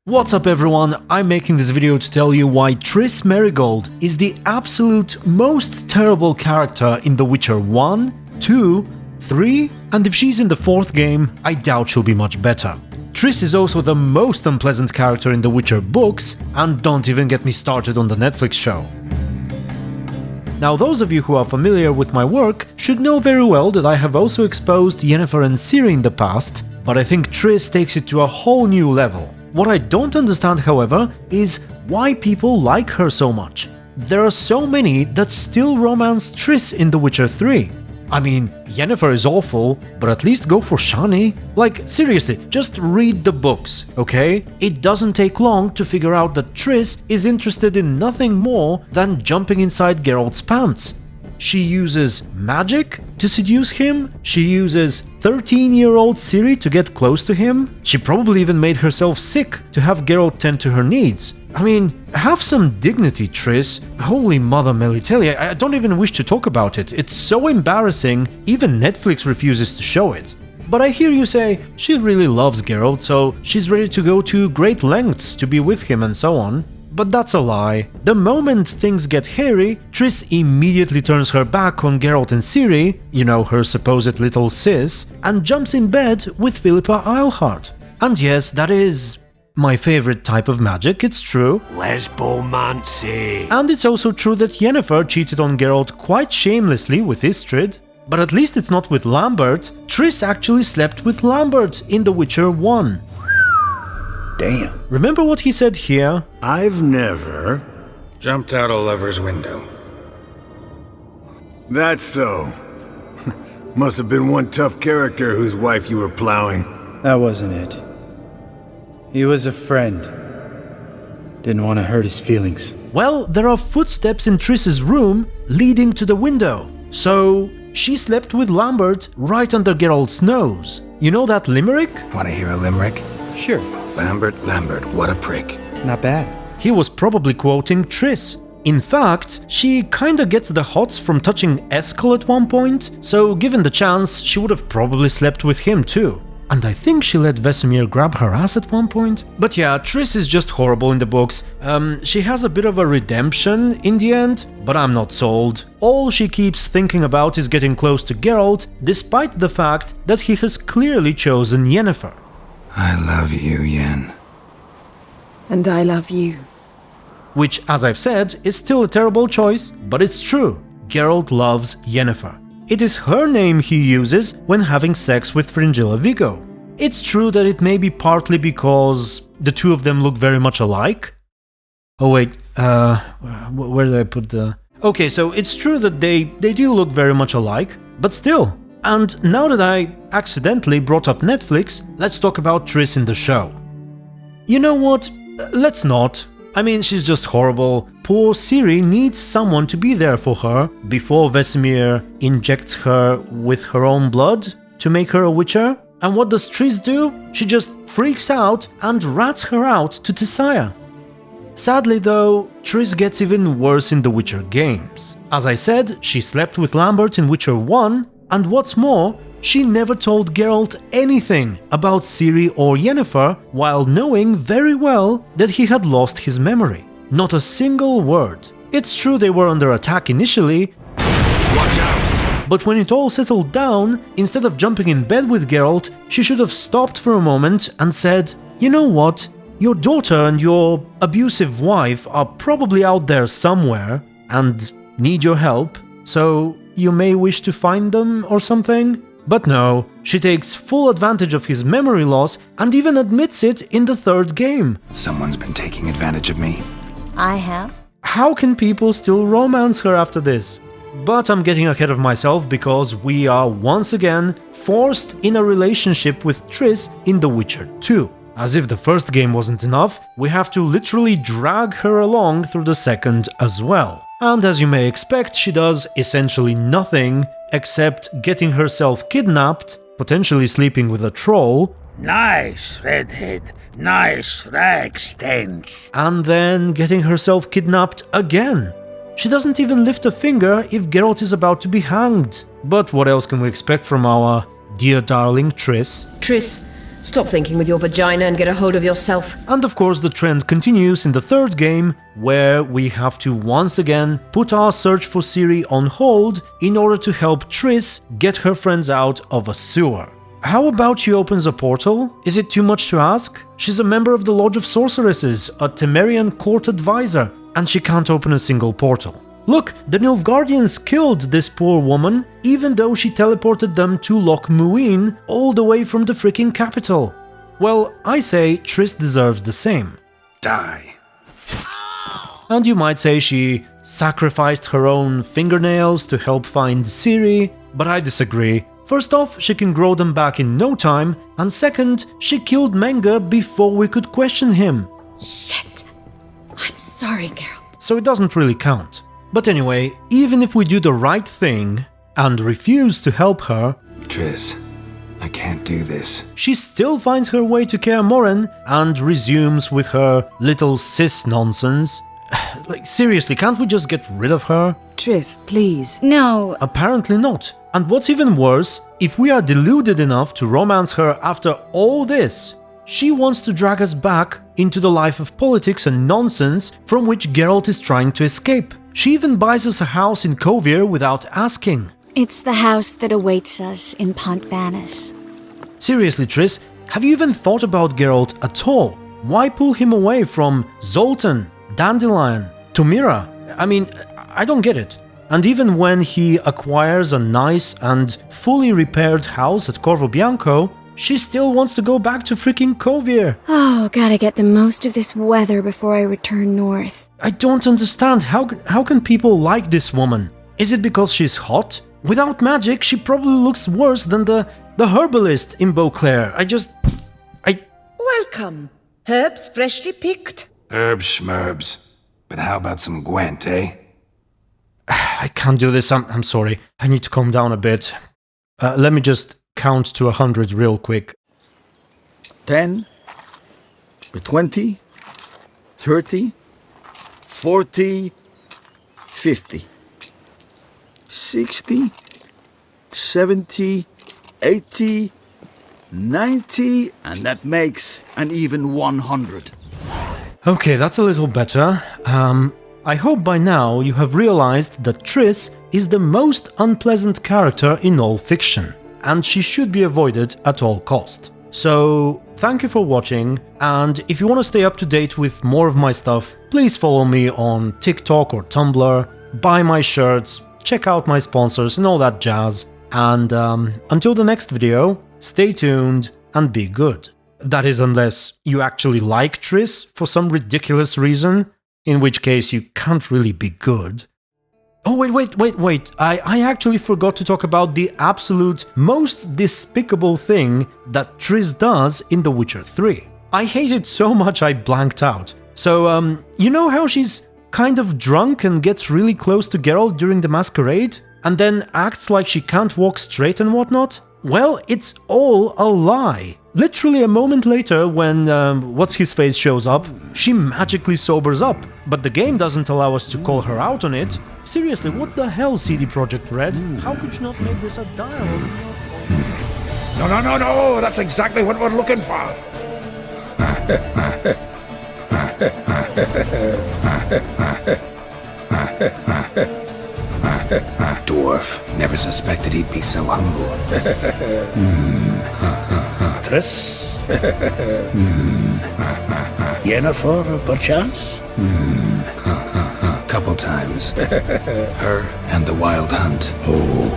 What's up everyone, I'm making this video to tell you why Triss Merigold is the absolute most terrible character in The Witcher 1, 2, 3, and if she's in the 4th game, I doubt she'll be much better. Triss is also the most unpleasant character in The Witcher books, and don't even get me started on the Netflix show. Now those of you who are familiar with my work should know very well that I have also exposed Yennefer and Ciri in the past, but I think Triss takes it to a whole new level. What I don't understand, however, is why people like her so much. There are so many that still romance Triss in The Witcher 3. I mean, Yennefer is awful, but at least go for Shani. Like, seriously, just read the books, okay? It doesn't take long to figure out that Triss is interested in nothing more than jumping inside Geralt's pants. She uses magic to seduce him, she uses 13-year-old Ciri to get close to him, she probably even made herself sick to have Geralt tend to her needs. I mean, have some dignity, Triss. Holy mother Melitele, I don't even wish to talk about it. It's so embarrassing, even Netflix refuses to show it. But I hear you say she really loves Geralt, so she's ready to go to great lengths to be with him and so on. But that's a lie. The moment things get hairy, Triss immediately turns her back on Geralt and Ciri, you know, her supposed little sis, and jumps in bed with Philippa Eilhart. And yes, that is my favorite type of magic, it's true. Lesbomancy. And it's also true that Yennefer cheated on Geralt quite shamelessly with Istrid. But at least it's not with Lambert. Triss actually slept with Lambert in The Witcher 1. Damn. Remember what he said here? I've never... Jumped out a lover's window. That's so. Must have been one tough character whose wife you were plowing. That wasn't it. He was a friend. Didn't want to hurt his feelings. Well, there are footsteps in Triss's room leading to the window. So, she slept with Lambert right under Geralt's nose. You know that limerick? Want to hear a limerick? Sure. Lambert, what a prick. Not bad. He was probably quoting Triss. In fact, she kinda gets the hots from touching Eskel at one point, so given the chance, she would have probably slept with him too. And I think she let Vesemir grab her ass at one point. But yeah, Triss is just horrible in the books. She has a bit of a redemption in the end, but I'm not sold. All she keeps thinking about is getting close to Geralt, despite the fact that he has clearly chosen Yennefer. I love you, Yen. And I love you. Which, as I've said, is still a terrible choice, but it's true. Geralt loves Yennefer. It is her name he uses when having sex with Fringilla Vigo. It's true that it may be partly because the two of them look very much alike. Oh wait, where did I put the... Okay, so it's true that they do look very much alike, but still. And now that I accidentally brought up Netflix, let's talk about Triss in the show. You know what? Let's not. I mean, she's just horrible. Poor Ciri needs someone to be there for her before Vesemir injects her with her own blood to make her a witcher. And what does Triss do? She just freaks out and rats her out to Tissaia. Sadly though, Triss gets even worse in the Witcher games. As I said, she slept with Lambert in Witcher 1, and what's more, she never told Geralt anything about Ciri or Yennefer while knowing very well that he had lost his memory. Not a single word. It's true they were under attack initially, Watch out! but when it all settled down, instead of jumping in bed with Geralt, she should have stopped for a moment and said, "You know what? Your daughter and your abusive wife are probably out there somewhere and need your help, so you may wish to find them or something." But no, she takes full advantage of his memory loss and even admits it in the 3rd game. Someone's been taking advantage of me. I have. How can people still romance her after this? But I'm getting ahead of myself because we are once again forced in a relationship with Triss in The Witcher 2. As if the 1st game wasn't enough, we have to literally drag her along through the 2nd as well. And as you may expect, she does essentially nothing except getting herself kidnapped, potentially sleeping with a troll. Nice redhead, nice rag stench. And then getting herself kidnapped again. She doesn't even lift a finger if Geralt is about to be hanged. But what else can we expect from our dear darling Triss? Triss, Stop thinking with your vagina and get a hold of yourself. And of course the trend continues in the third game, where we have to once again put our search for Ciri on hold in order to help Triss get her friends out of a sewer. How about she opens a portal? Is it too much to ask? She's a member of the Lodge of Sorceresses, a Temerian court advisor, and she can't open a single portal. Look, the Nilfgaardians killed this poor woman, even though she teleported them to Loch Muin all the way from the freaking capital. Well, I say Triss deserves the same. Die. And you might say she sacrificed her own fingernails to help find Ciri, but I disagree. First off, she can grow them back in no time, and second, she killed Menge before we could question him. Shit. I'm sorry, Geralt. So it doesn't really count. But anyway, even if we do the right thing and refuse to help her, Triss, I can't do this. she still finds her way to Kaer Morhen and resumes with her little cis nonsense. Like, seriously, can't we just get rid of her? Triss, please. No, Apparently not. And what's even worse, if we are deluded enough to romance her after all this, she wants to drag us back into the life of politics and nonsense from which Geralt is trying to escape. She even buys us a house in Kovir without asking. it's the house that awaits us in Pont Vanis. Seriously, Triss, have you even thought about Geralt at all? Why pull him away from Zoltan, Dandelion, Tomira? I mean, I don't get it. And even when he acquires a nice and fully repaired house at Corvo Bianco, she still wants to go back to freaking Kovir. Oh, gotta get the most of this weather before I return north. I don't understand. How can people like this woman? Is it because she's hot? Without magic, she probably looks worse than the herbalist in Beauclair. Welcome. Herbs freshly picked. Herbs schmerbs. But how about some Gwent, eh? I can't do this. I'm sorry. I need to calm down a bit. Let me just count to 100 real quick. 10, 20, 30, 40, 50, 60, 70, 80, 90, and that makes an even 100. Okay, that's a little better. I hope by now you have realized that Triss is the most unpleasant character in all fiction, and she should be avoided at all cost. So, thank you for watching, and if you want to stay up to date with more of my stuff, please follow me on TikTok or Tumblr, buy my shirts, check out my sponsors and all that jazz, and until the next video, stay tuned and be good. That is, unless you actually like Triss for some ridiculous reason, in which case you can't really be good. Oh, wait, I actually forgot to talk about the absolute most despicable thing that Triss does in The Witcher 3. I hate it so much I blanked out. So, you know how she's kind of drunk and gets really close to Geralt during the masquerade? And then acts like she can't walk straight and whatnot? Well, it's all a lie. Literally a moment later, when What's-His-Face shows up, she magically sobers up, but the game doesn't allow us to call her out on it. Seriously, what the hell, CD Projekt Red? How could you not make this a dialogue? No, that's exactly what we're looking for. Dwarf. Never suspected he'd be so humble. Triss? Yennefer, perchance? Couple times. Her and the Wild Hunt. Oh.